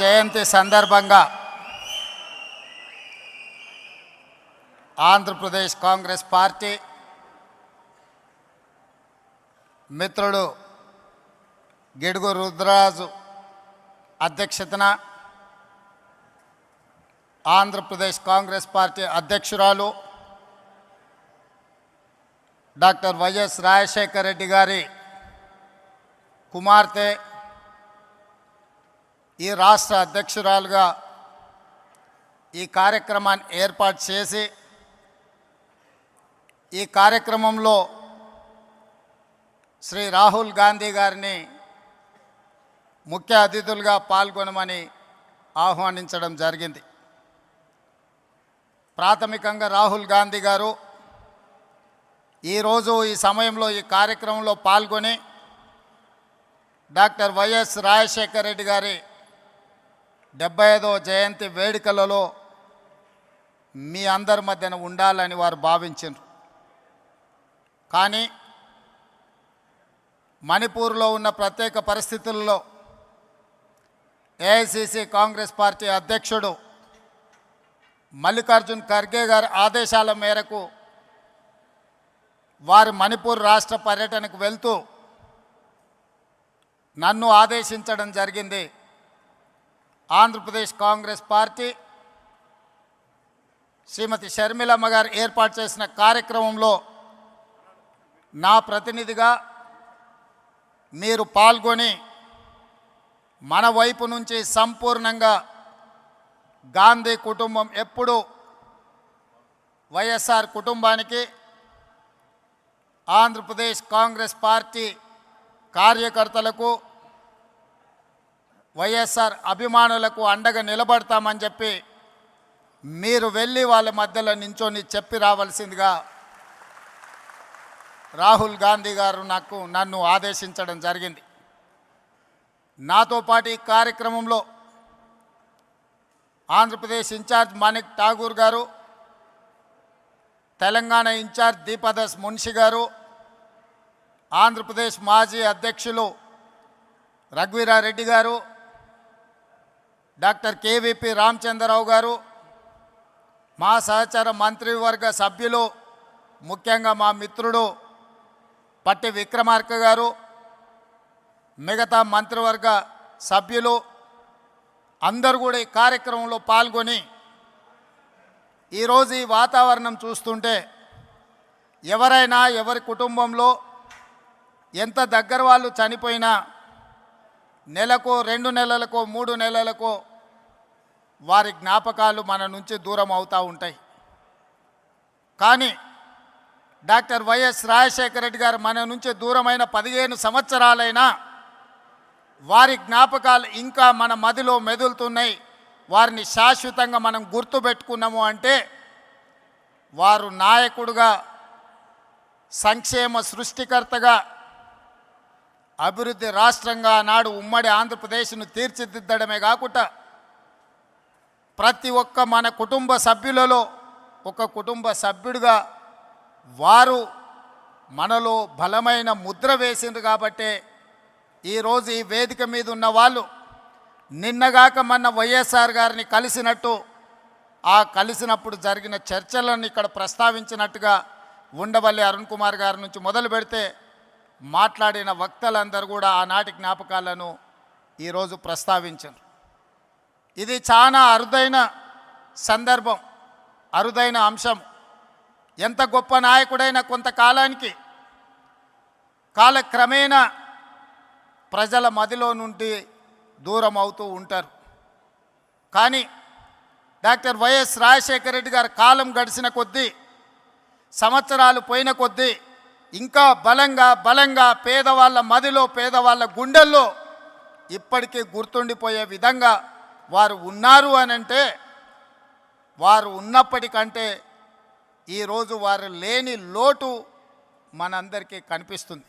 జయంతి సందర్భంగా ఆంధ్రప్రదేశ్ కాంగ్రెస్ పార్టీ మిత్రుడు గిడుగు రుద్రరాజు అధ్యక్షతన ఆంధ్రప్రదేశ్ కాంగ్రెస్ పార్టీ అధ్యక్షురాలు డాక్టర్ వైఎస్ రాజశేఖర రెడ్డి గారి కుమార్తె ఈ రాష్ట్ర అధ్యక్షురాలుగా ఈ కార్యక్రమాన్ని ఏర్పాటు చేసి ఈ కార్యక్రమంలో శ్రీ రాహుల్ గాంధీ గారిని ముఖ్య అతిథులుగా పాల్గొనమని ఆహ్వానించడం జరిగింది. ప్రాథమికంగా రాహుల్ గాంధీ గారు ఈరోజు ఈ సమయంలో ఈ కార్యక్రమంలో పాల్గొని డాక్టర్ వైఎస్ రాజశేఖర రెడ్డి గారి 75వ జయంతి వేడుకలలో మీ అందరి మధ్యన ఉండాలని వారు భావించారు. కానీ మణిపూర్లో ఉన్న ప్రత్యేక పరిస్థితుల్లో ఏఐసిసి కాంగ్రెస్ పార్టీ అధ్యక్షుడు మల్లికార్జున్ ఖర్గే గారి ఆదేశాల మేరకు వారు మణిపూర్ రాష్ట్ర పర్యటనకు వెళ్తూ నన్ను ఆదేశించడం జరిగింది. ఆంధ్రప్రదేశ్ కాంగ్రెస్ పార్టీ శ్రీమతి షర్మిలమ్మ గారు ఏర్పాటు చేసిన కార్యక్రమంలో నా ప్రతినిధిగా మీరు పాల్గొని మన వైపు నుంచి సంపూర్ణంగా గాంధీ కుటుంబం ఎప్పుడూ వైఎస్ఆర్ కుటుంబానికి ఆంధ్రప్రదేశ్ కాంగ్రెస్ పార్టీ కార్యకర్తలకు వైఎస్ఆర్ అభిమానులకు అండగా నిలబడతామని చెప్పి మీరు వెళ్ళి వాళ్ళ మధ్యలో నించొని చెప్పి రావాల్సిందిగా రాహుల్ గాంధీ గారు నన్ను ఆదేశించడం జరిగింది. నాతో పాటు ఈ కార్యక్రమంలో ఆంధ్రప్రదేశ్ ఇన్ఛార్జ్ మాణిక్ ఠాగూర్ గారు, తెలంగాణ ఇన్ఛార్జ్ దీపదాస్ మున్షి గారు, ఆంధ్రప్రదేశ్ మాజీ అధ్యక్షులు రఘువీరారెడ్డి గారు, డాక్టర్ కేవీపీ రామచంద్రరావు గారు, మా సహచర మంత్రివర్గ సభ్యులు, ముఖ్యంగా మా మిత్రుడు పట్టి విక్రమార్క గారు, మిగతా మంత్రివర్గ సభ్యులు అందరూ కూడా ఈ కార్యక్రమంలో పాల్గొని ఈరోజు ఈ వాతావరణం చూస్తుంటే ఎవరైనా ఎవరి కుటుంబంలో ఎంత దగ్గర వాళ్ళు చనిపోయినా నెలకో 2 నెలలకో 3 నెలలకో వారి జ్ఞాపకాలు మన నుంచి దూరం అవుతూ ఉంటాయి. కానీ డాక్టర్ వైఎస్ రాజశేఖర రెడ్డి గారు మన నుంచి దూరమైన 15 సంవత్సరాలైనా వారి జ్ఞాపకాలు ఇంకా మన మదిలో మెదులుతున్నాయి. వారిని శాశ్వతంగా మనం గుర్తుపెట్టుకున్నాము అంటే వారు నాయకుడుగా, సంక్షేమ సృష్టికర్తగా, అభివృద్ధి రాష్ట్రంగా నాడు ఉమ్మడి ఆంధ్రప్రదేశ్ను తీర్చిదిద్దడమే కాకుండా ప్రతి ఒక్క మన కుటుంబ సభ్యులలో ఒక కుటుంబ సభ్యుడిగా వారు మనలో బలమైన ముద్ర వేసిండ్రు. కాబట్టే ఈరోజు ఈ వేదిక మీద ఉన్న వాళ్ళు నిన్నగాక మొన్న వైఎస్ఆర్ గారిని కలిసినట్టు, ఆ కలిసినప్పుడు జరిగిన చర్చలను ఇక్కడ ప్రస్తావించినట్టుగా ఉండవల్లి అరుణ్ కుమార్ గారి నుంచి మొదలు పెడితే మాట్లాడిన వక్తలందరూ కూడా ఆనాటి జ్ఞాపకాలను ఈరోజు ప్రస్తావించారు. ఇది చాలా అరుదైన సందర్భం, అరుదైన అంశం. ఎంత గొప్ప నాయకుడైనా కొంతకాలానికి కాలక్రమేణా ప్రజల మదిలో నుండి దూరం అవుతూ ఉంటారు. కానీ డాక్టర్ వైఎస్ రాజశేఖర రెడ్డి గారి కాలం గడిచిన కొద్దీ, సంవత్సరాలు పోయిన కొద్దీ ఇంకా బలంగా పేదవాళ్ళ మదిలో, పేదవాళ్ళ గుండెల్లో ఇప్పటికీ గుర్తుండిపోయే విధంగా వారు ఉన్నారు అనంటే, వారు ఉన్నప్పటికంటే ఈరోజు వారు లేని లోటు మనందరికీ కనిపిస్తుంది.